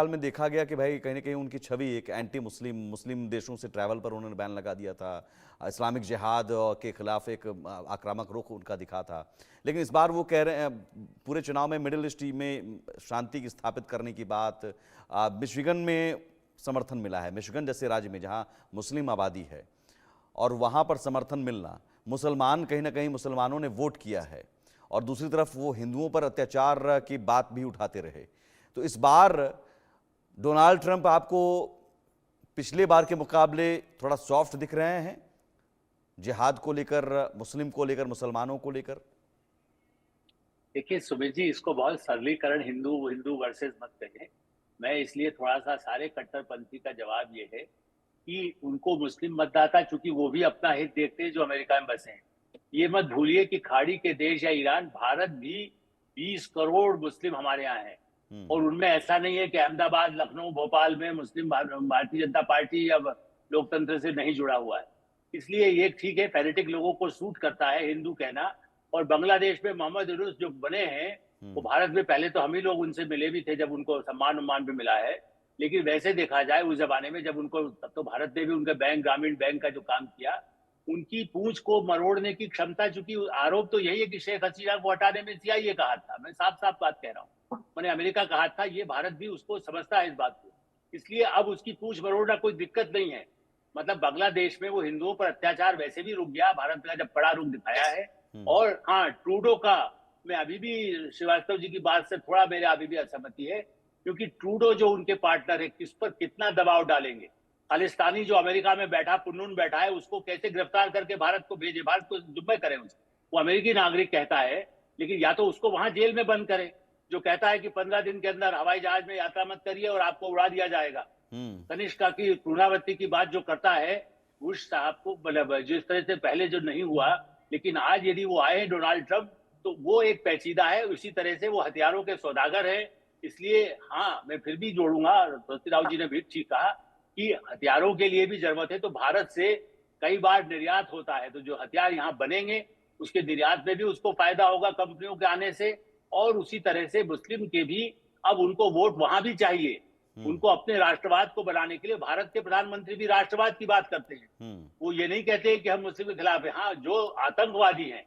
साल में देखा गया कि भाई कहीं ना कहीं उनकी छवि एक एंटी मुस्लिम देशों से ट्रैवल पर उन्होंने बैन लगा दिया था, इस्लामिक जिहाद के खिलाफ एक आक्रामक रुख उनका दिखा था। लेकिन इस बार वो कह रहे हैं पूरे चुनाव में मिडिल ईस्ट में शांति की स्थापित करने की बात। मिशिगन में समर्थन मिला है, मिशिगन जैसे राज्य में जहाँ मुस्लिम आबादी है और वहाँ पर समर्थन मिलना, मुसलमान कहीं ना कहीं मुसलमानों ने वोट किया है और दूसरी तरफ वो हिंदुओं पर अत्याचार की बात भी उठाते रहे। तो इस बार डोनाल्ड ट्रंप आपको पिछले बार के मुकाबले थोड़ा सॉफ्ट दिख रहे हैं जिहाद को लेकर, मुस्लिम को लेकर, मुसलमानों को लेकर? देखिए सुमित जी, इसको बहुत सरलीकरण हिंदू हिंदू वर्सेस मत कहें। मैं इसलिए थोड़ा सा सारे कट्टरपंथी का जवाब ये है कि उनको मुस्लिम मतदाता, चूंकि वो भी अपना हित देखते हैं जो अमेरिका में बसे हैं। ये मत भूलिए कि खाड़ी के देश या ईरान, भारत भी 20 करोड़ मुस्लिम हमारे यहाँ है। और उनमें ऐसा नहीं है कि अहमदाबाद, लखनऊ, भोपाल में मुस्लिम भारतीय जनता पार्टी या लोकतंत्र से नहीं जुड़ा हुआ है। इसलिए ये ठीक है, फैनेटिक लोगों को सूट करता है हिंदू कहना। और बांग्लादेश में मोहम्मद यूनुस जो बने हैं, वो भारत में पहले तो हम ही लोग उनसे मिले भी थे जब उनको सम्मान भी मिला है। लेकिन वैसे देखा जाए उस जमाने में जब उनको, तब तो भारत ने भी उनके बैंक, ग्रामीण बैंक का जो काम किया, उनकी पूंछ को मरोड़ने की क्षमता, चूंकि आरोप तो यही है कि शेख हसीना को हटाने में सीआईए का हाथ था। मैं साफ साफ बात कह रहा हूँ, मैंने अमेरिका का हाथ था। ये भारत भी उसको समझता है इस बात को, इसलिए अब उसकी पूंछ मरोड़ना कोई दिक्कत नहीं है। मतलब बांग्लादेश में वो हिंदुओं पर अत्याचार वैसे भी रुक गया, भारत का जब बड़ा रुख दिखाया है। और हाँ, ट्रूडो का, मैं अभी भी श्रीवास्तव जी की बात से थोड़ा मेरे अभी भी असहमति है, क्योंकि ट्रूडो जो उनके पार्टनर है, किस पर कितना दबाव डालेंगे। खालिस्तानी जो अमेरिका में बैठा, पुन्नून बैठा है, उसको कैसे गिरफ्तार करके भारत को भेजे, भारत को जुम्मे करें उसको। वो अमेरिकी नागरिक कहता है, लेकिन या तो उसको वहां जेल में बंद करें, जो कहता है कि 15 दिन के अंदर हवाई जहाज में यात्रा मत करिए और आपको उड़ा दिया जाएगा। कनिष्का की, पूर्णावती की बात जो करता है, बुश साहब को, मतलब जिस तरह से पहले जो नहीं हुआ, लेकिन आज यदि वो आए डोनाल्ड ट्रंप, तो वो एक पेचीदा है। उसी तरह से वो हथियारों के सौदागर है। इसलिए हाँ, मैं फिर भी जोड़ूंगा, तुलसी राव जी ने भी ठीक कहा कि हथियारों के लिए भी जरूरत है, तो भारत से कई बार निर्यात होता है, तो जो हथियार यहाँ बनेंगे उसके निर्यात में भी उसको फायदा होगा कंपनियों के आने से। और उसी तरह से मुस्लिम के भी अब उनको वोट वहां भी चाहिए। उनको अपने राष्ट्रवाद को बनाने के लिए, भारत के प्रधानमंत्री भी राष्ट्रवाद की बात करते हैं। वो ये नहीं कहते कि हम मुस्लिम के खिलाफ है। हाँ, जो आतंकवादी हैं,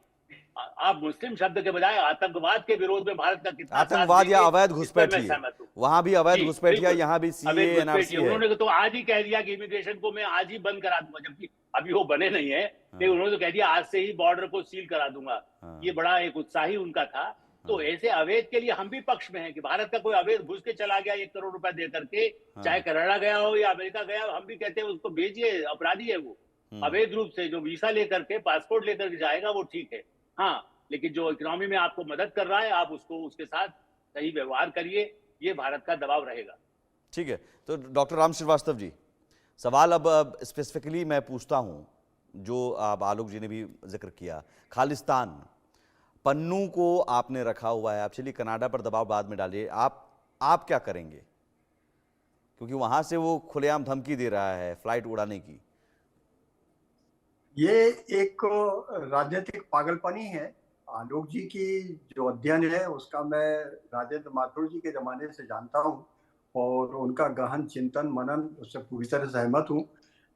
आप मुस्लिम शब्द के बजाय आतंकवाद के विरोध में भारत का कितना साथ आतंकवाद या देंगे, अवैध इस पर मैं घुसपैठिए, सहमत हूँ। वहां भी अवैध जी घुसपैठिया, बिल्कुल, यहाँ भी अवैध सीए घुसपैठिए। एनआरसी है। उन्होंने तो आज ही कह दिया कि इमिग्रेशन को मैं आज ही बंद करा दूंगा, जबकि अभी वो बने नहीं है, लेकिन उन्होंने तो कह दिया आज से ही बॉर्डर को सील करा दूंगा। ये बड़ा एक उत्साही उनका था। तो ऐसे अवैध के लिए हम भी पक्ष में हैं कि भारत का कोई अवैध घुस के चला गया 1 करोड़ रुपए दे करके, चाहे कनाडा गया हो या अमेरिका गया हो, हम भी कहते हैं उसको भेजिए, अपराधी है वो। अवैध रूप से जो वीसा लेकर के, पासपोर्ट लेकर के जाएगा वो ठीक है। हाँ, लेकिन जो इकोनॉमी में आपको मदद कर रहा है, आप उसको, उसके साथ सही व्यवहार करिए, ये भारत का दबाव रहेगा। ठीक है, तो डॉक्टर राम श्रीवास्तव जी, सवाल अब स्पेसिफिकली मैं पूछता हूं, जो आप आलोक जी ने भी जिक्र किया, खालिस्तान, पन्नू को आपने रखा हुआ है, आप चलिए कनाडा पर दबाव बाद में डालिए, आप क्या करेंगे? क्योंकि वहां से वो खुलेआम धमकी दे रहा है फ्लाइट उड़ाने की। ये एक राजनीतिक पागलपनी है। आलोक जी की जो अध्ययन है उसका मैं राजेंद्र माथुर जी के जमाने से जानता हूँ और उनका गहन चिंतन मनन उससे पूरी तरह सहमत हूँ।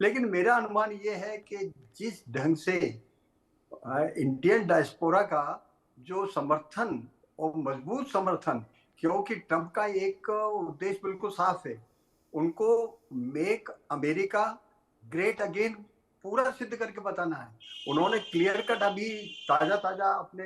लेकिन मेरा अनुमान ये है कि जिस ढंग से इंडियन डायस्पोरा का जो समर्थन और मजबूत समर्थन, क्योंकि ट्रंप का एक उद्देश्य बिल्कुल साफ है, उनको मेक अमेरिका ग्रेट अगेन पूरा सिद्ध करके बताना है। उन्होंने क्लियर कट अभी ताजा अपने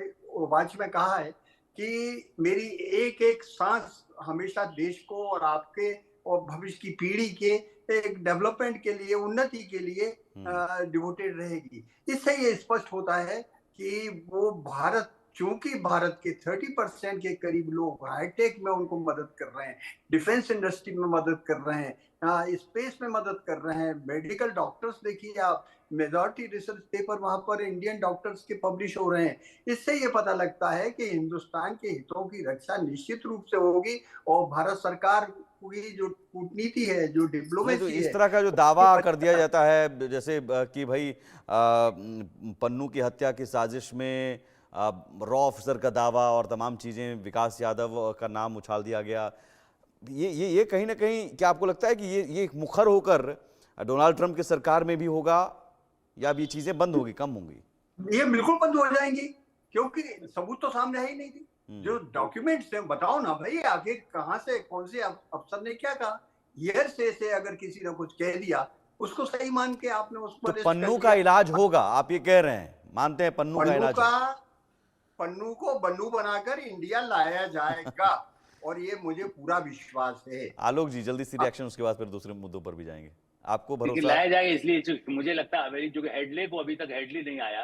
वाच में कहा है कि मेरी एक एक सांस हमेशा देश को और आपके और भविष्य की पीढ़ी के एक डेवलपमेंट के लिए, उन्नति के लिए डिवोटेड रहेगी। इससे ये स्पष्ट होता है कि वो भारत, चूंकि भारत के 30% के करीब लोग हाईटेक में उनको मदद कर रहे हैं, डिफेंस इंडस्ट्री में मदद कर रहे हैं, स्पेस में मदद कर रहे हैं, मेडिकल डॉक्टर्स देखिए आप, मेजॉरिटी रिसर्च पेपर वहां पर इंडियन डॉक्टर्स के पब्लिश हो रहे हैं। इससे ये पता लगता है कि हिंदुस्तान के हितों की रक्षा निश्चित रूप से होगी और भारत सरकार की जो कूटनीति है, जो नहीं, तो डिप्लोमेसी इस है, तरह का जो दावा कर दिया जाता है जैसे कि भाई पन्नू की हत्या की साजिश में रॉ ऑफिसर का दावा और तमाम चीज़ें, विकास यादव का नाम उछाल दिया गया, ये कहीं ना कहीं क्या आपको लगता है कि ये एक मुखर होकर डोनाल्ड ट्रंप की सरकार में भी होगा, या अब ये चीजें बंद होगी, कम होंगी? ये बिल्कुल बंद हो जाएंगी, क्योंकि सबूत तो सामने है ही नहीं। जो डॉक्यूमेंट्स है, बताओ ना भाई, आखिर कहाँ से, कौन से अफसर ने क्या कहा। ईयर से अगर किसी ने कुछ कह दिया, उसको सही मान के आपने उसको तो अरेस्ट कर पन्नू लिया। का इलाज होगा, आप ये कह रहे हैं, मानते हैं पन्नू का इलाज है? पन्नू को बन्नू बनाकर इंडिया लाया जाएगा और ये मुझे पूरा विश्वास है। आलोक जी, जल्दी से रिएक्शन, उसके बाद फिर दूसरे मुद्दों पर भी जाएंगे। आपको लेकिन भरोसा? लाया जाएगा इसलिए मुझे लगता है अमेरिका जो हेडले को अभी तक हेडली नहीं आया,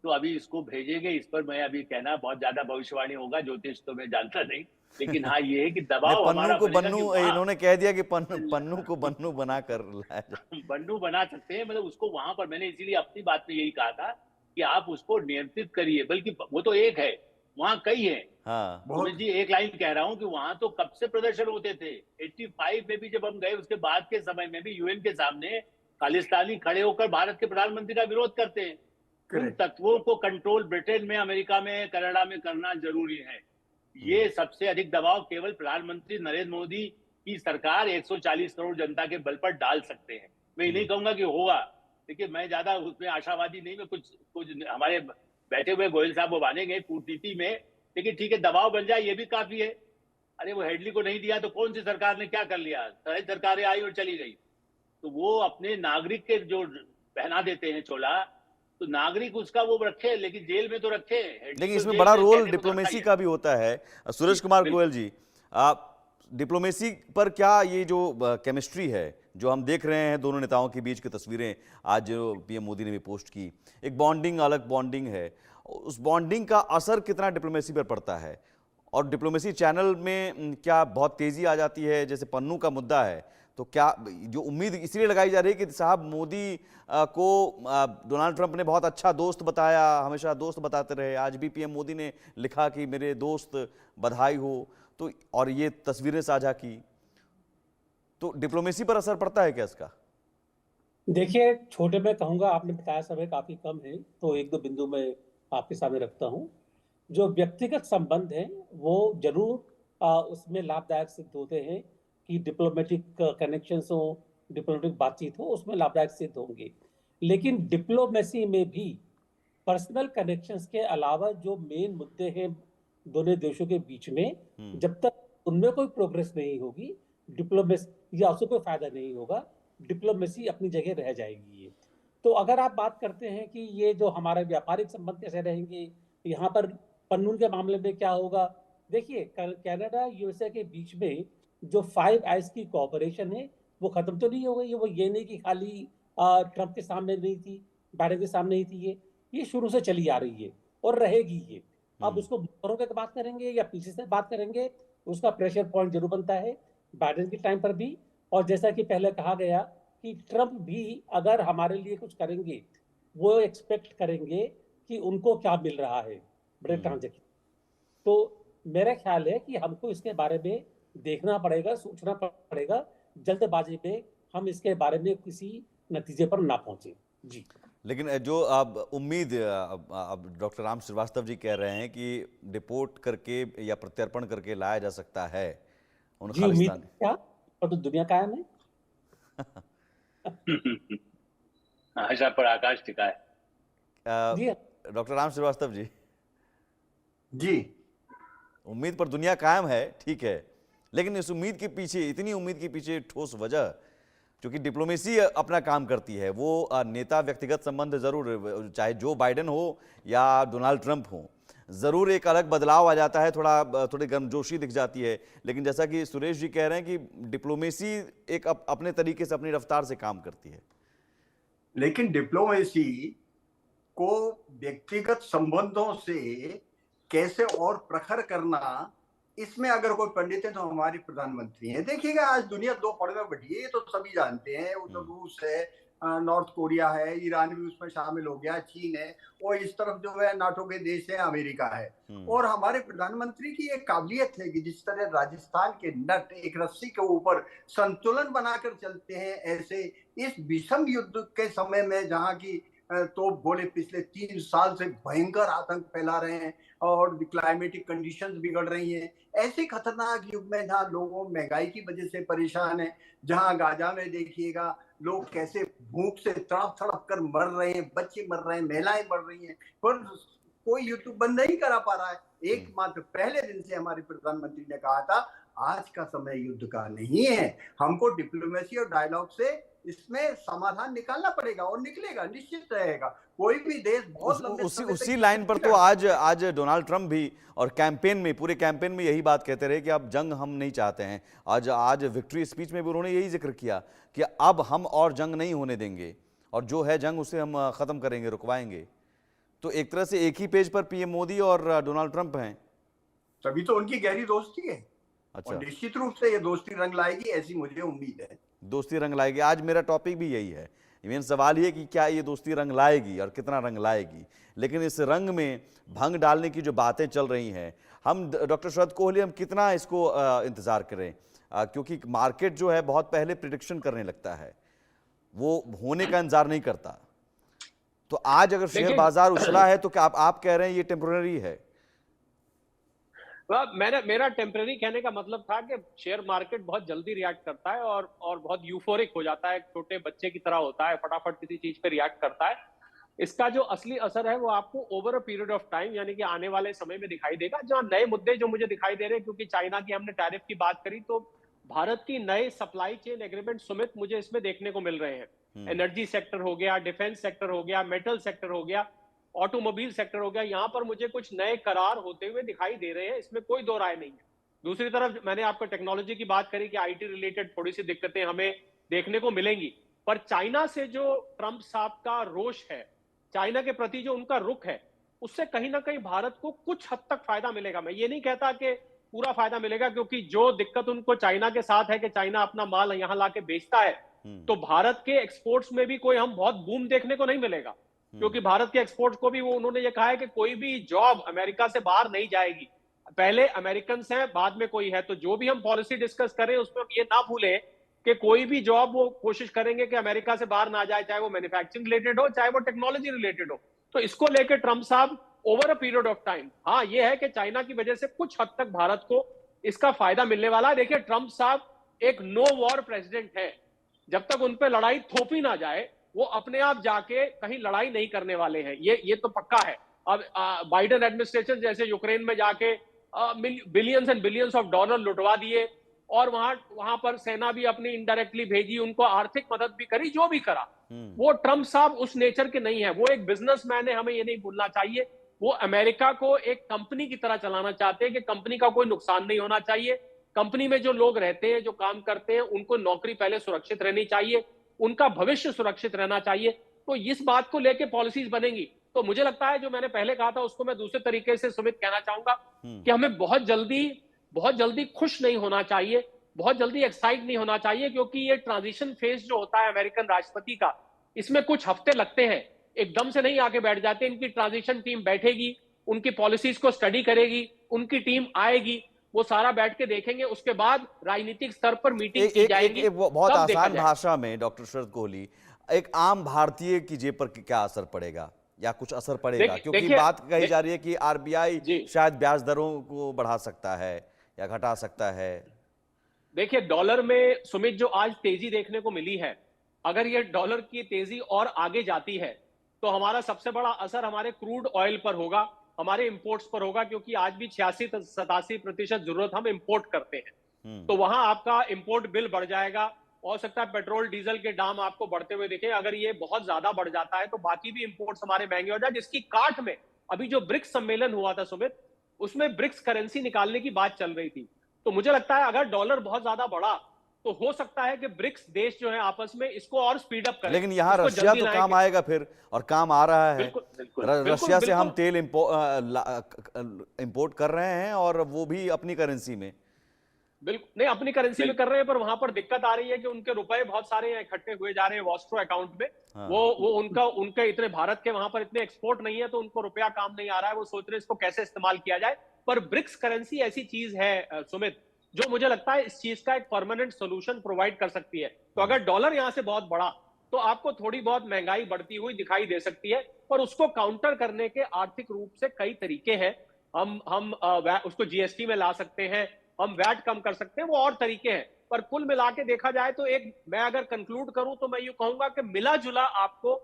तो अभी इसको भेजेंगे। इस पर मैं अभी कहना बहुत ज्यादा भविष्यवाणी होगा, ज्योतिष तो मैं जानता नहीं, लेकिन हाँ ये है कि दबाव पन्नू हमारा को बनेगा बन्नू, कि वहाँ इन्होंने कह दिया कि पन्नू को बन्नू बना कर लाया जाए। बन्नू बना सकते हैं, मतलब उसको वहां पर मैंने इसीलिए अपनी बात में यही कहा था कि आप उसको नियंत्रित करिए, बल्कि वो तो एक है, वहां कई है। हाँ, सुमित जी, एक लाइन कह रहा हूं कि वहां तो कब से प्रदर्शन होते थे, 85 में भी जब हम गए, उसके बाद के समय में भी यूएन के सामने खालिस्तानी खड़े होकर भारत के प्रधानमंत्री का विरोध करते हैं। उन तत्वों को कंट्रोल ब्रिटेन में, अमेरिका में, कनाडा में करना जरूरी है। ये सबसे अधिक दबाव केवल प्रधानमंत्री नरेंद्र मोदी की सरकार 140 करोड़ जनता के बल पर डाल सकते हैं। मैं ये नहीं कहूंगा कि होगा, देखिए मैं ज्यादा उसमें आशावादी नहीं, मैं कुछ हमारे बैठे हुए गोयल साहब वो मानेंगे कूटनीति में, लेकिन ठीक है, दबाव बन जाए ये भी काफी है। अरे वो हेडली को नहीं दिया तो कौन सी सरकार ने क्या कर लिया, सारी सरकारें आई और चली गई। तो वो अपने नागरिक के जो पहना देते हैं चोला, तो नागरिक उसका वो रखे, लेकिन जेल में तो रखे। लेकिन इसमें बड़ा रोल डिप्लोमेसी का भी होता है। सूरज कुमार गोयल जी, आप डिप्लोमेसी पर क्या, ये जो केमिस्ट्री है जो हम देख रहे हैं दोनों नेताओं के बीच की तस्वीरें आज पीएम मोदी ने भी पोस्ट की, एक बॉन्डिंग, अलग बॉन्डिंग है, उस बॉन्डिंग का असर कितना डिप्लोमेसी पर पड़ता है? और डिप्लोमेसी चैनल में क्या बहुत तेजी आ जाती है? जैसे पन्नू का मुद्दा है, तो क्या जो उम्मीद इसलिए लगाई जा रही है कि साहब मोदी को डोनाल्ड ट्रंप ने बहुत अच्छा दोस्त बताया, हमेशा दोस्त बताते रहे, आज भी पीएम मोदी ने लिखा कि मेरे दोस्त बधाई हो, तो और ये तस्वीरें साझा की, तो डिप्लोमेसी पर असर पड़ता है क्या इसका? देखिए, छोटे में कहूंगा, आपने बताया समय काफी कम है, तो एक दो बिंदु मैं आपके सामने रखता हूं। जो व्यक्तिगत संबंध है वो जरूर उसमें लाभदायक सिद्ध होते हैं कि डिप्लोमेटिक कनेक्शंस हो, डिप्लोमेटिक बातचीत हो, उसमें लाभदायक सिद्ध होंगे। लेकिन डिप्लोमेसी में भी पर्सनल कनेक्शंस के अलावा जो मेन मुद्दे हैं दोनों देशों के बीच में, जब तक उनमें कोई प्रोग्रेस नहीं होगी, डिप्लोमेसी या उससे कोई फायदा नहीं होगा, डिप्लोमेसी अपनी जगह रह जाएगी। ये तो अगर आप बात करते हैं कि ये जो हमारे व्यापारिक संबंध कैसे रहेंगे, यहाँ पर पन्नून के मामले में क्या होगा, देखिए कनाडा यूएसए के बीच में जो 5 आइज की कोऑपरेशन है वो खत्म तो नहीं हो गई है। वो ये नहीं कि खाली ट्रंप के सामने नहीं थी, बाइडेन के सामने ही थी, ये शुरू से चली आ रही है और रहेगी ये। अब उसको मुखरों के बात करेंगे या पीछे से बात करेंगे, उसका प्रेशर पॉइंट जरूर बनता है बाइडेन के टाइम पर भी। और जैसा कि पहले कहा गया कि ट्रंप भी अगर हमारे लिए कुछ करेंगे, वो एक्सपेक्ट करेंगे कि उनको क्या मिल रहा है बड़े ट्रांजेक्शन। तो मेरा ख्याल है कि हमको इसके बारे में देखना पड़ेगा, सोचना पड़ेगा, जल्दबाजी में हम इसके बारे में किसी नतीजे पर ना पहुंचे जी। लेकिन जो अब उम्मीद, अब डॉक्टर राम श्रीवास्तव जी कह रहे हैं कि डिपोर्ट करके या प्रत्यर्पण करके लाया जा सकता है उन खालिस्तान, क्या और तो दुनिया कायम है। आशा पर आकाश टिका है। डॉक्टर राम श्रीवास्तव जी, जी उम्मीद पर दुनिया कायम है, ठीक है, लेकिन इस उम्मीद के पीछे, इतनी उम्मीद के पीछे ठोस वजह, क्योंकि डिप्लोमेसी अपना काम करती है, वो नेता व्यक्तिगत संबंध जरूर, चाहे जो बाइडेन हो या डोनाल्ड ट्रंप हो, जरूर एक अलग बदलाव आ जाता है, थोड़ी गर्मजोशी दिख जाती है, लेकिन जैसा कि सुरेश जी कह रहे हैं कि डिप्लोमेसी एक अपने तरीके से, अपनी रफ्तार से काम करती है। लेकिन डिप्लोमेसी को व्यक्तिगत संबंधों से कैसे और प्रखर करना, इसमें अगर कोई पंडित है तो हमारे प्रधानमंत्री हैं। देखिएगा, आज दुनिया दो पड़ में बैठी है, ये तो सभी जानते हैं। उधर रूस है, नॉर्थ कोरिया है, ईरान भी उसमें शामिल हो गया, चीन है, और इस तरफ जो है नाटो के देश है, अमेरिका है। और हमारे प्रधानमंत्री की एक काबिलियत है कि जिस तरह राजस्थान के नट एक रस्सी के ऊपर संतुलन बनाकर चलते हैं, ऐसे इस विषम युद्ध के समय में, जहां की तो बोले पिछले 3 साल से भयंकर आतंक फैला रहे हैं और क्लाइमेटिक कंडीशंस बिगड़ रही हैं। ऐसे खतरनाक युग में जहाँ लोगों महंगाई की वजह से परेशान है, जहाँ गाजा में देखिएगा लोग कैसे भूख से तड़प तड़प कर मर रहे हैं, बच्चे मर रहे हैं, महिलाएं मर रही हैं, पर कोई युद्ध बंद नहीं करा पा रहा है। एकमात्र पहले दिन से हमारे प्रधानमंत्री ने कहा था आज का समय युद्ध का नहीं है, हमको डिप्लोमेसी और डायलॉग से इसमें समाधान निकालना पड़ेगा और निकलेगा, निश्चित रहेगा। कोई भी देश बहुत लंबे उसी लाइन पर तो आज डोनाल्ड ट्रंप भी और कैंपेन में, पूरे कैंपेन में यही बात कहते रहे कि अब जंग हम नहीं चाहते हैं। आज विक्ट्री स्पीच में भी उन्होंने यही जिक्र किया कि अब हम और जंग नहीं होने देंगे और जो है जंग उसे हम खत्म करेंगे, रुकवाएंगे। तो एक तरह से एक ही पेज पर पीएम मोदी और डोनाल्ड ट्रंप हैं। तभी तो उनकी गहरी दोस्ती है। अच्छा, और निश्चित रूप से ये दोस्ती रंग लाएगी, ऐसी मुझे उम्मीद है। दोस्ती रंग लाएगी, आज मेरा टॉपिक भी यही है। इवन सवाल ये कि क्या ये दोस्ती रंग लाएगी और कितना रंग लाएगी। लेकिन इस रंग में भंग डालने की जो बातें चल रही हैं, हम डॉक्टर शरद कोहली हम कितना इसको इंतजार करें, क्योंकि मार्केट जो है बहुत पहले प्रिडिक्शन करने लगता है, वो होने का इंतजार नहीं करता। तो आज अगर शेयर बाजार उछला है तो क्या आप कह रहे हैं ये टेम्पररी है? मेरा टेम्पररी कहने का मतलब था कि शेयर मार्केट बहुत जल्दी रिएक्ट करता है और बहुत यूफोरिक हो जाता है, छोटे बच्चे की तरह होता है, फटाफट किसी चीज पे रिएक्ट करता है। इसका जो असली असर है वो आपको over a period of time यानी कि आने वाले समय में दिखाई देगा। जहां नए मुद्दे जो मुझे दिखाई दे रहे हैं, क्योंकि चाइना की हमने टैरिफ की बात करी, तो भारत की नए सप्लाई चेन एग्रीमेंट सुमित मुझे इसमें देखने को मिल रहे हैं। एनर्जी सेक्टर हो गया, डिफेंस सेक्टर हो गया, मेटल सेक्टर हो गया, ऑटोमोबाइल सेक्टर हो गया, यहां पर मुझे कुछ नए करार होते हुए दिखाई दे रहे हैं, इसमें कोई दो राय नहीं है। दूसरी तरफ मैंने आपको टेक्नोलॉजी की बात करी कि आईटी रिलेटेड थोड़ी सी दिक्कतें हमें देखने को मिलेंगी, पर चाइना से जो ट्रंप साहब का रोष है, चाइना के प्रति जो उनका रुख है, उससे कहीं ना कहीं भारत को कुछ हद तक फायदा मिलेगा। मैं ये नहीं कहता कि पूरा फायदा मिलेगा, क्योंकि जो दिक्कत उनको चाइना के साथ है कि चाइना अपना माल यहां लाके बेचता है, तो भारत के एक्सपोर्ट्स में भी कोई हम बहुत बूम देखने को नहीं मिलेगा, क्योंकि भारत के एक्सपोर्ट्स को भी वो उन्होंने ये कहा है कि कोई भी जॉब अमेरिका से बाहर नहीं जाएगी, पहले अमेरिकन हैं बाद में कोई है। तो जो भी हम पॉलिसी डिस्कस करें उसमें ये ना भूलें कि कोई भी जॉब वो कोशिश करेंगे कि अमेरिका से बाहर ना जाए, चाहे वो मैन्युफैक्चरिंग रिलेटेड हो, चाहे वो टेक्नोलॉजी रिलेटेड हो। तो इसको लेकर ट्रंप साहब over a period of time, हाँ ये है कि चाइना की वजह से कुछ हद तक भारत को इसका फायदा मिलने वाला है। देखिए ट्रंप साहब एक नो वॉर प्रेसिडेंट है, जब तक उन पर लड़ाई थोपी ना जाए वो अपने आप जाके कहीं लड़ाई नहीं करने वाले हैं, ये तो पक्का है। अब बाइडेन एडमिनिस्ट्रेशन जैसे यूक्रेन में जाके billions and billions of dollar लुटवा दिए और वहां पर सेना भी अपनी इनडायरेक्टली भेजी, उनको आर्थिक मदद भी करी, जो भी करा, वो ट्रंप साहब उस नेचर के नहीं है। वो एक बिजनेसमैन है, हमें ये नहीं भूलना चाहिए। वो अमेरिका को एक कंपनी की तरह चलाना चाहते हैं कि कंपनी का कोई नुकसान नहीं होना चाहिए, कंपनी में जो लोग रहते हैं, जो काम करते हैं, उनको नौकरी पहले सुरक्षित रहनी चाहिए, उनका भविष्य सुरक्षित रहना चाहिए। तो इस बात को लेकर पॉलिसीज बनेंगी। तो मुझे लगता है जो मैंने पहले कहा था उसको मैं दूसरे तरीके से सुमित कहना चाहूंगा कि हमें बहुत जल्दी खुश नहीं होना चाहिए, बहुत जल्दी एक्साइट नहीं होना चाहिए, क्योंकि ये ट्रांजिशन फेज जो होता है अमेरिकन राष्ट्रपति का, इसमें कुछ हफ्ते लगते हैं, एकदम से नहीं आके बैठ जाते। इनकी ट्रांजिशन टीम बैठेगी, उनकी पॉलिसीज को स्टडी करेगी, उनकी टीम आएगी, वो सारा बैठ के देखेंगे, उसके बाद राजनीतिक स्तर पर मीटिंग की जाएगी। बहुत आसान भाषा में डॉक्टर शरद कोहली, एक आम भारतीय की जेब पर क्या असर पड़ेगा या कुछ असर पड़ेगा? क्योंकि बात कही जा रही है कि आरबीआई शायद ब्याज दरों को बढ़ा सकता है या घटा सकता है। देखिए डॉलर में सुमित जो आज तेजी देखने को मिली है, अगर ये डॉलर की तेजी और आगे जाती है तो हमारा सबसे बड़ा असर हमारे क्रूड ऑयल पर होगा, हमारे इंपोर्ट्स पर होगा, क्योंकि आज भी 86-87% जरूरत हम इंपोर्ट करते हैं। तो वहां आपका इंपोर्ट बिल बढ़ जाएगा, हो सकता है पेट्रोल डीजल के दाम आपको बढ़ते हुए दिखे। अगर ये बहुत ज्यादा बढ़ जाता है तो बाकी भी इंपोर्ट्स हमारे महंगे हो जाए, जिसकी काट में अभी जो ब्रिक्स सम्मेलन हुआ था सुमित, उसमें ब्रिक्स करेंसी निकालने की बात चल रही थी। तो मुझे लगता है अगर डॉलर बहुत ज्यादा बढ़ा तो हो सकता है कि ब्रिक्स देश जो है आपस में इसको और स्पीड अप करें। लेकिन यहाँ रशिया तो काम आएगा फिर, और काम आ रहा है। रशिया से हम तेल इंपोर्ट कर रहे हैं और वो भी अपनी करेंसी में। बिल्कुल नहीं, अपनी करेंसी में कर रहे हैं, पर वहां पर दिक्कत आ रही है कि उनके रुपए बहुत सारे इकट्ठे हुए जा रहे हैं वॉस्ट्रो अकाउंट में। हाँ। वो उनके इतने भारत के वहां पर इतने एक्सपोर्ट नहीं है, तो उनको रुपया काम नहीं आ रहा है, वो सोच रहे हैं इसको कैसे इस्तेमाल किया जाए। पर ब्रिक्स करेंसी ऐसी चीज है सुमित, जो मुझे लगता है इस चीज का एक परमानेंट सोल्यूशन प्रोवाइड कर सकती है। तो अगर डॉलर यहां से बहुत बड़ा तो आपको थोड़ी बहुत महंगाई बढ़ती हुई दिखाई दे सकती है। पर उसको काउंटर करने के आर्थिक रूप से कई तरीके हैं। हम उसको जीएसटी में ला सकते हैं, हम वैट कम कर सकते हैं, वो और तरीके हैं। पर कुल मिला के देखा जाए तो एक, मैं अगर कंक्लूड करूं तो मैं यूं कहूंगा कि मिला जुला आपको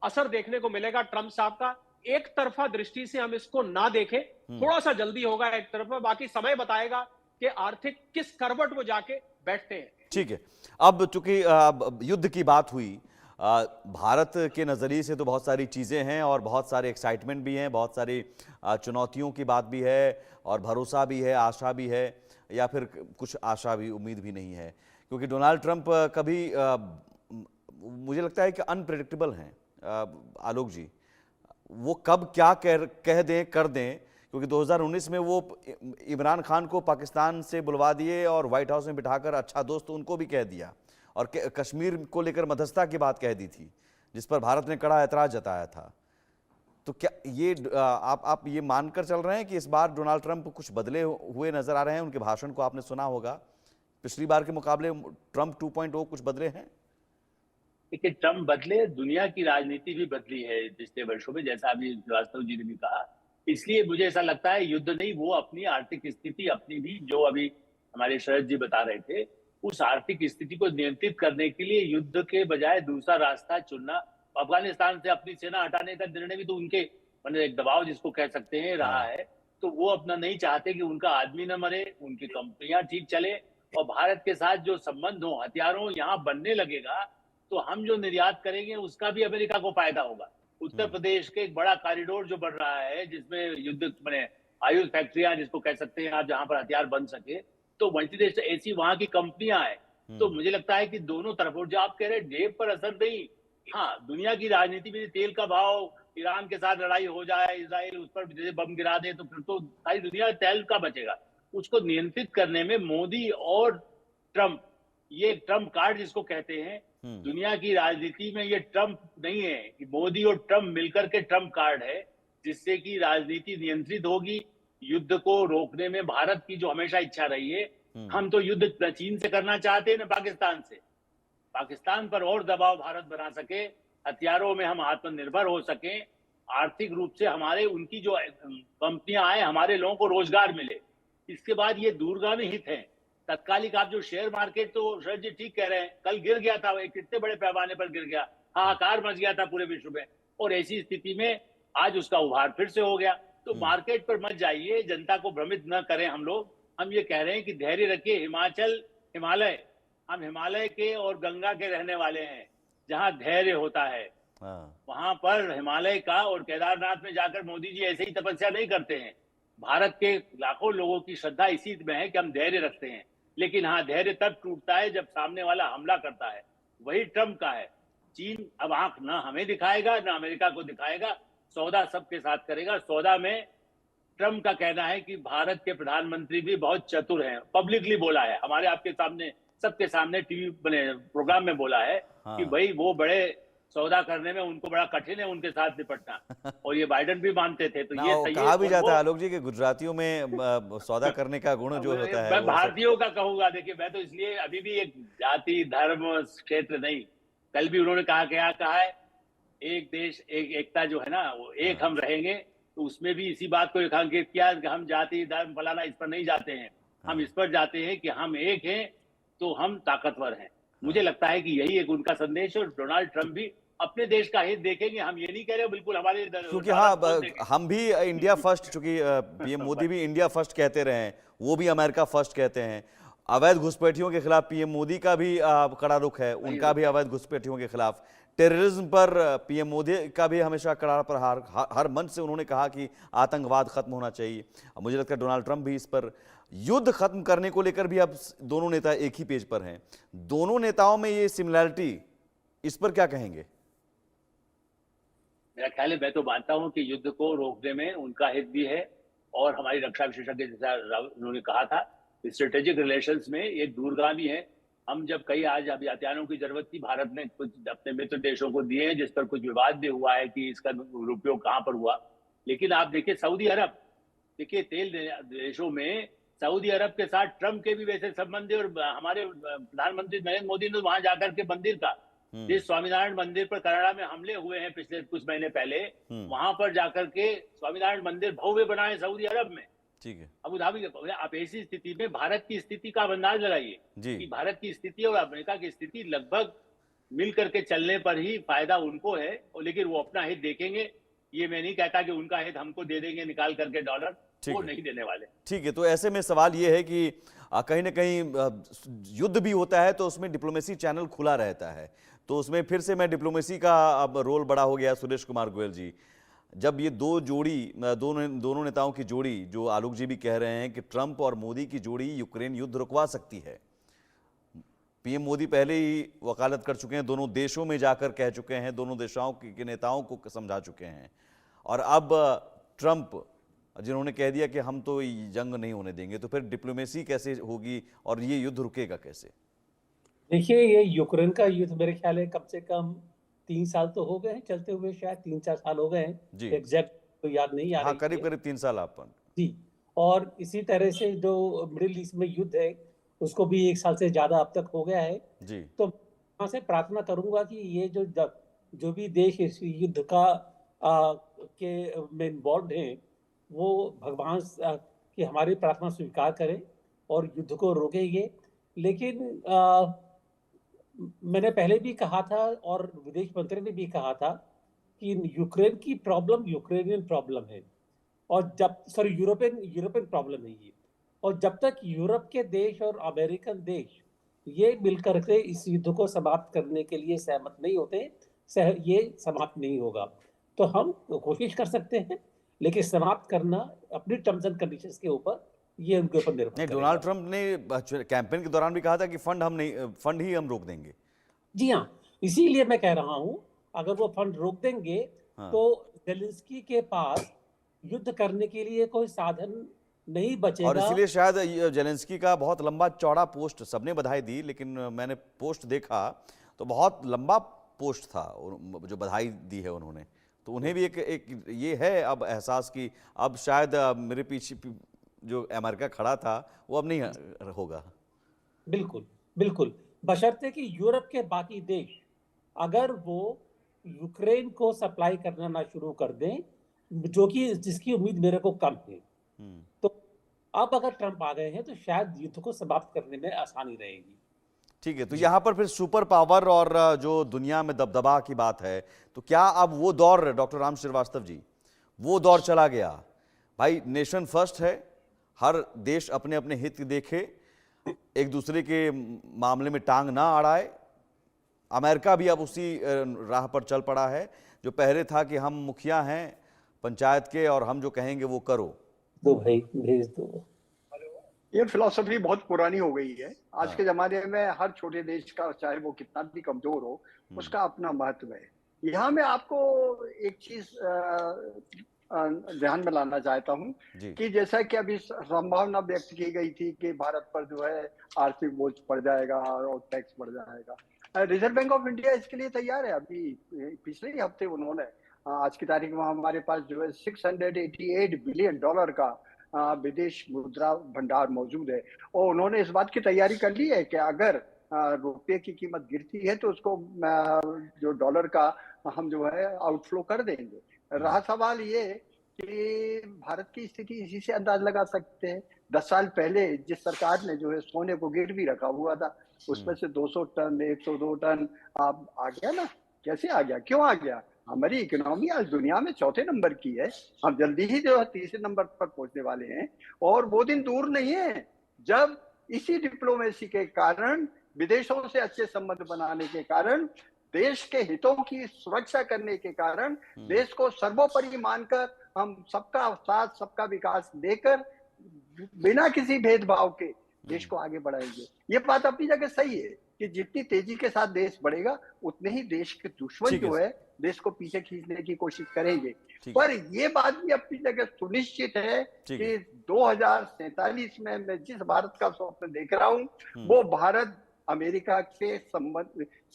असर देखने को मिलेगा ट्रंप साहब का। एक तरफा दृष्टि से हम इसको ना देखें, थोड़ा सा जल्दी होगा एक तरफा, बाकी समय बताएगा कि आर्थिक किस करवट में जाके बैठते हैं। ठीक है। अब चूंकि युद्ध की बात हुई, भारत के नज़रिए से तो बहुत सारी चीज़ें हैं और बहुत सारे एक्साइटमेंट भी हैं, बहुत सारी चुनौतियों की बात भी है और भरोसा भी है, आशा भी है, या फिर कुछ आशा भी, उम्मीद भी नहीं है, क्योंकि डोनाल्ड ट्रंप कभी मुझे लगता है कि अनप्रेडिक्टेबल हैं आलोक जी। वो कब क्या कह दें, कर दें, क्योंकि 2019 में वो इमरान खान को पाकिस्तान से बुलवा दिए और व्हाइट हाउस में बिठाकर अच्छा दोस्त उनको भी कह दिया, और कश्मीर को लेकर मध्यस्थता की बात कह दी थी, जिस पर भारत ने कड़ा ऐतराज जताया था। तो क्या ये आप ये मानकर चल रहे हैं कि इस बार डोनाल्ड ट्रंप कुछ बदले हुए नजर आ रहे हैं? उनके भाषण को आपने सुना होगा, पिछली बार के मुकाबले ट्रंप 2.0 कुछ बदले हैं? देखिए, ट्रंप बदले, दुनिया की राजनीति भी बदली है पिछले वर्षों में, जैसा अभी श्रीवास्तव जी ने भी कहा। इसलिए मुझे ऐसा लगता है युद्ध नहीं, वो अपनी आर्थिक स्थिति अपनी भी, जो अभी हमारे शरद जी बता रहे थे, उस आर्थिक स्थिति को नियंत्रित करने के लिए युद्ध के बजाय दूसरा रास्ता चुनना। अफगानिस्तान से अपनी सेना हटाने का निर्णय भी तो उनके, मतलब एक दबाव जिसको कह सकते हैं, रहा है। तो वो अपना नहीं चाहते कि उनका आदमी न मरे, उनकी कंपनियां ठीक चले, और भारत के साथ जो संबंध हो, हथियारों यहाँ बनने लगेगा तो हम जो निर्यात करेंगे उसका भी अमेरिका को फायदा होगा। उत्तर प्रदेश के एक बड़ा कॉरिडोर जो बढ़ रहा है, जिसमें युद्ध मैंने आयुध फैक्ट्रियां जिसको कह सकते हैं आप, जहां पर हथियार बन सके, तो मल्टीनेशनल ऐसी वहां की कंपनियां हैं। तो मुझे लगता है कि दोनों तरफ, और जो आप कह रहे हैं जेब पर असर नहीं, हाँ, दुनिया की राजनीति में तेल का भाव, ईरान के साथ लड़ाई हो जाए, इसराइल उस पर बम गिरा दे, तो फिर तो सारी दुनिया तेल का बचेगा। उसको नियंत्रित करने में मोदी और ट्रंप, ये ट्रंप कार्ड जिसको कहते हैं, दुनिया की राजनीति में ये ट्रंप नहीं है, कि मोदी और ट्रंप मिलकर के ट्रंप कार्ड है, जिससे कि राजनीति नियंत्रित होगी। युद्ध को रोकने में भारत की जो हमेशा इच्छा रही है, हम तो युद्ध न चीन से करना चाहते हैं न पाकिस्तान से, पाकिस्तान पर और दबाव भारत बना सके, हथियारों में हम आत्मनिर्भर हो सके, आर्थिक रूप से हमारे, उनकी जो कंपनियां आए, हमारे लोगों को रोजगार मिले। इसके बाद ये दूरगामी हित है। तत्कालिक आप जो शेयर मार्केट, तो शरद जी ठीक कह रहे हैं, कल गिर गया था, एक कितने बड़े पैमाने पर गिर गया, हाहाकार मच गया था पूरे विश्व में, और ऐसी स्थिति में आज उसका उभार फिर से हो गया। तो मार्केट पर मत जाइए, जनता को भ्रमित न करें हम लोग। हम ये कह रहे हैं कि धैर्य रखिए। हिमालय, हम हिमालय के और गंगा के रहने वाले हैं, जहां धैर्य होता है वहां पर हिमालय का, और केदारनाथ में जाकर मोदी जी ऐसे ही तपस्या नहीं करते हैं। भारत के लाखों लोगों की श्रद्धा इसी में है कि हम धैर्य रखते हैं। लेकिन हाँ, धैर्य तब टूटता है जब सामने वाला हमला करता है। वही ट्रंप का है। चीन अब आंख ना हमें दिखाएगा ना अमेरिका को दिखाएगा, सौदा सबके साथ करेगा। सौदा में ट्रंप का कहना है कि भारत के प्रधानमंत्री भी बहुत चतुर हैं, पब्लिकली बोला है, हमारे आपके सामने, सबके सामने टीवी बने प्रोग्राम में बोला है कि भाई वो बड़े सौदा करने में उनको बड़ा कठिन है उनके साथ निपटना, और ये बाइडेन भी मानते थे। तो ये सही कहा भी जाता है आलोक जी कि गुजरातियों में सौदा करने का गुण जो होता है, मैं भारतीयों का कहूंगा। देखिए, मैं तो इसलिए अभी भी एक जाति धर्म क्षेत्र नहीं, कल भी उन्होंने क्या कहा है, एक देश एक एकता जो है ना, वो एक हम रहेंगे। तो उसमें भी इसी बात को रेखांकित किया कि हम जाति धर्म फलाना इस पर नहीं जाते हैं, हम इस पर जाते हैं कि हम एक हैं तो हम ताकतवर हैं। मुझे लगता है कि यही एक उनका संदेश है। और डोनाल्ड ट्रंप भी अपने देश का हित देखेंगे। हम ये नहीं कह रहे बिल्कुल हमारे, क्योंकि हाँ, हम भी इंडिया फर्स्ट, चूंकि पीएम मोदी भी इंडिया फर्स्ट कहते रहे हैं, वो भी अमेरिका फर्स्ट कहते हैं। अवैध घुसपैठियों के खिलाफ पीएम मोदी का भी कड़ा रुख है, उनका भी अवैध घुसपैठियों के खिलाफ। टेररिज्म पर पीएम मोदी का भी हमेशा कड़ा प्रहार, हर मंच से उन्होंने कहा कि आतंकवाद खत्म होना चाहिए। मुझे लगता है डोनाल्ड ट्रंप भी इस पर, युद्ध खत्म करने को लेकर भी अब दोनों नेता एक ही पेज पर हैं। दोनों नेताओं में ये सिमिलैरिटी, इस पर क्या कहेंगे? मेरा ख्याल है, मैं तो मानता हूं कि युद्ध को रोकने में उनका हित भी है, और हमारी रक्षा विशेषज्ञ जैसा उन्होंने कहा था, स्ट्रेटेजिक रिलेशंस में एक दूरगामी है। हम जब कई आज अभी हथियारों की जरूरत थी, भारत ने कुछ अपने मित्र देशों को दिए हैं, जिस पर कुछ विवाद भी हुआ है कि इसका उपयोग कहां पर हुआ। लेकिन आप देखिए सऊदी अरब, देखिए तेल देशों में सऊदी अरब के साथ ट्रंप के भी वैसे संबंध है, और हमारे प्रधानमंत्री नरेंद्र मोदी ने वहां जाकर के मंदिर का जिस स्वामीनारायण मंदिर पर कनाडा में हमले हुए हैं पिछले कुछ महीने पहले, वहां पर जाकर के स्वामीनारायण मंदिर भव्य बनाए सऊदी अरब में, ठीक है, अबू धाबी। आप ऐसी स्थिति में भारत की स्थिति का अंदाज लगाइए कि भारत की स्थिति और अमेरिका की स्थिति लगभग मिल करके चलने पर ही फायदा उनको है, और लेकिन वो अपना हित देखेंगे। ये मैं नहीं कहता कि उनका हित हमको दे देंगे निकाल करके डॉलर, वो नहीं देने वाले। ठीक है, तो ऐसे में सवाल ये है कि कहीं ना कहीं युद्ध भी होता है तो उसमें डिप्लोमेसी चैनल खुला रहता है, तो उसमें फिर से मैं डिप्लोमेसी का अब रोल बड़ा हो गया। सुरेश कुमार गोयल जी, जब ये दोनों नेताओं की जोड़ी, जो आलोक जी भी कह रहे हैं कि ट्रंप और मोदी की जोड़ी यूक्रेन युद्ध रुकवा सकती है, पीएम मोदी पहले ही वकालत कर चुके हैं, दोनों देशों में जाकर कह चुके हैं, दोनों देशों के नेताओं को समझा चुके हैं, और अब ट्रंप जिन्होंने कह दिया कि हम तो जंग नहीं होने देंगे, तो फिर डिप्लोमेसी कैसे होगी और ये युद्ध रुकेगा कैसे? देखिए, ये यूक्रेन का युद्ध मेरे ख्याल है कम से कम 3 साल तो हो गए हैं चलते हुए, शायद 3-4 साल हो गए हैं, एग्जैक्ट तो याद नहीं आ रही है। करीब 3 साल आप जी। और इसी तरह से जो मिडिल ईस्ट में युद्ध है उसको भी 1 साल से ज्यादा अब तक हो गया है जी। तो वहां से प्रार्थना करूंगा कि ये जो भी देश इस युद्ध का के में इन्वॉल्व हैं, वो भगवान की हमारी प्रार्थना स्वीकार करें और युद्ध को रोकेंगे। लेकिन मैंने पहले भी कहा था और विदेश मंत्री ने भी कहा था कि यूक्रेन की प्रॉब्लम यूक्रेनियन प्रॉब्लम है, और यूरोपियन प्रॉब्लम है ये, और जब तक यूरोप के देश और अमेरिकन देश ये मिलकर के इस युद्ध को समाप्त करने के लिए सहमत नहीं होते, ये समाप्त नहीं होगा। तो हम कोशिश कर सकते हैं, लेकिन समाप्त करना अपनी टर्म्स एंड कंडीशंस के ऊपर, ये उनके ऊपर निर्भर करेगा। डोनाल्ड ट्रंप ने कैंपेन के दौरान भी कहा था कि फंड ही हम रोक देंगे। जी हाँ, इसीलिए मैं कह रहा हूं, अगर वो फंड रोक देंगे तो जेलेंस्की के पास युद्ध करने के लिए कोई साधन नहीं बचेगा। और इसीलिए शायद जेलेंस्की का बहुत लंबा चौड़ा पोस्ट, सबने बधाई दी, लेकिन मैंने पोस्ट देखा तो बहुत लंबा पोस्ट था जो बधाई दी है उन्होंने, तो उन्हें भी एक ये है अब एहसास कि अब शायद मेरे पीछे जो अमेरिका खड़ा था वो अब नहीं होगा। बिल्कुल बिल्कुल, बशर्ते कि यूरोप के बाकी देश अगर वो यूक्रेन को सप्लाई करना ना शुरू कर दें, जो कि जिसकी उम्मीद मेरे को कम है, तो अब अगर ट्रंप आ गए हैं तो शायद युद्ध को समाप्त करने में आसानी रहेगी। ठीक है, तो यहाँ पर फिर सुपर पावर और जो दुनिया में दबदबा की बात है, तो क्या अब वो दौर, डॉक्टर राम श्रीवास्तव जी, वो दौर चला गया? भाई नेशन फर्स्ट है, हर देश अपने अपने हित देखे, एक दूसरे के मामले में टांग ना अड़ाए। अमेरिका भी अब उसी राह पर चल पड़ा है, जो पहले था कि हम मुखिया हैं पंचायत के और हम जो कहेंगे वो करो। दो भाई भेज दो। ये फिलॉसफी बहुत पुरानी हो गई है। आज के जमाने में हर छोटे देश का, चाहे वो कितना भी कमजोर हो, उसका अपना महत्व है। यहाँ मैं आपको एक चीज ध्यान में लाना चाहता हूँ कि जैसा कि अभी संभावना व्यक्त की गई थी कि भारत पर जो है आर्थिक बोझ पड़ जाएगा और टैक्स बढ़ जाएगा, रिजर्व बैंक ऑफ इंडिया इसके लिए तैयार है। अभी पिछले ही हफ्ते उन्होंने, आज की तारीख में हमारे पास जो है $688 बिलियन का विदेश मुद्रा भंडार मौजूद है, और उन्होंने इस बात की तैयारी कर ली है कि अगर रुपये की कीमत गिरती है तो उसको जो डॉलर का हम जो है आउटफ्लो कर देंगे। रहा सवाल ये कि भारत की स्थिति इसी से अंदाज लगा सकते हैं। 10 साल पहले जिस सरकार ने जो है सोने को गिरवी रखा हुआ था, उसमें से 200 टन 102 टन आप आ गया ना। कैसे आ गया, क्यों आ गया? हमारी इकोनॉमी आज दुनिया में 4थे नंबर की है, हम जल्दी ही जो है 3रे नंबर पर पहुंचने वाले हैं, और वो दिन दूर नहीं है जब इसी डिप्लोमेसी के कारण, विदेशों से अच्छे संबंध बनाने के कारण, देश के हितों की सुरक्षा करने के कारण, देश को सर्वोपरि मानकर हम सबका साथ सबका विकास देकर बिना किसी भेदभाव के देश को आगे बढ़ाएंगे। ये बात अपनी जगह सही है कि जितनी तेजी के साथ देश बढ़ेगा उतने ही देश के दुश्मन जो है देश को पीछे खींचने की कोशिश करेंगे। पर ये बात भी अपनी जगह सुनिश्चित है कि 2047 में मैं जिस भारत का स्वप्न देख रहा हूँ वो भारत अमेरिका के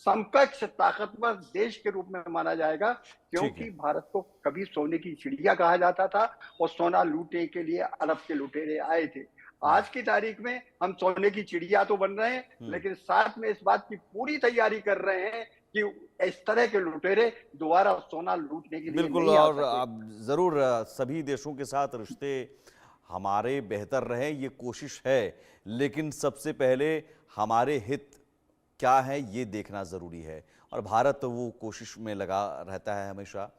समकक्ष ताकतवर देश के रूप में माना जाएगा, क्योंकि भारत को कभी सोने की चिड़िया कहा जाता था और सोना लूटने के लिए अरब के लुटेरे आए थे। आज की तारीख में हम सोने की चिड़िया तो बन रहे हैं, लेकिन साथ में इस बात की पूरी तैयारी कर रहे हैं कि इस तरह के लुटेरे दोबारा सोना लूटने के लिए बिल्कुल। नहीं आ और सके। अब जरूर सभी देशों के साथ रिश्ते हमारे बेहतर रहें, ये कोशिश है, लेकिन सबसे पहले हमारे हित क्या है ये देखना ज़रूरी है, और भारत वो कोशिश में लगा रहता है हमेशा।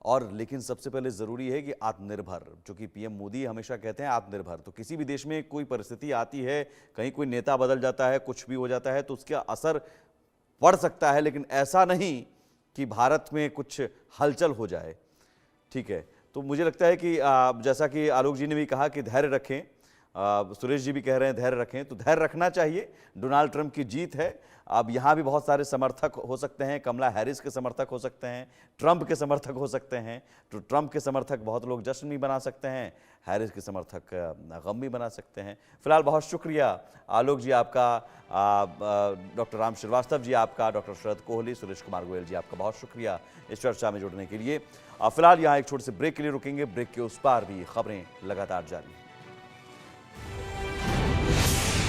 और लेकिन सबसे पहले ज़रूरी है कि आत्मनिर्भर, जो कि पीएम मोदी हमेशा कहते हैं आत्मनिर्भर। तो किसी भी देश में कोई परिस्थिति आती है, कहीं कोई नेता बदल जाता है, कुछ भी हो जाता है, तो उसका असर पड़ सकता है, लेकिन ऐसा नहीं कि भारत में कुछ हलचल हो जाए। ठीक है, तो मुझे लगता है कि जैसा कि आलोक जी ने भी कहा कि धैर्य रखें, सुरेश जी भी कह रहे हैं धैर्य रखें, तो धैर्य रखना चाहिए। डोनाल्ड ट्रंप की जीत है। अब यहाँ भी बहुत सारे समर्थक हो सकते हैं, कमला हैरिस के समर्थक हो सकते हैं, ट्रंप के समर्थक हो सकते हैं। तो ट्रंप के समर्थक बहुत लोग जश्न भी बना सकते हैं, हैरिस के समर्थक गम भी बना सकते हैं। फिलहाल बहुत शुक्रिया आलोक जी आपका, डॉक्टर राम श्रीवास्तव जी आपका, डॉक्टर शरद कोहली, सुरेश कुमार गोयल जी आपका बहुत शुक्रिया इस चर्चा में जुड़ने के लिए। फिलहाल यहाँ एक छोटे से ब्रेक के लिए रुकेंगे। ब्रेक के उस पार भी खबरें लगातार जारी हैं।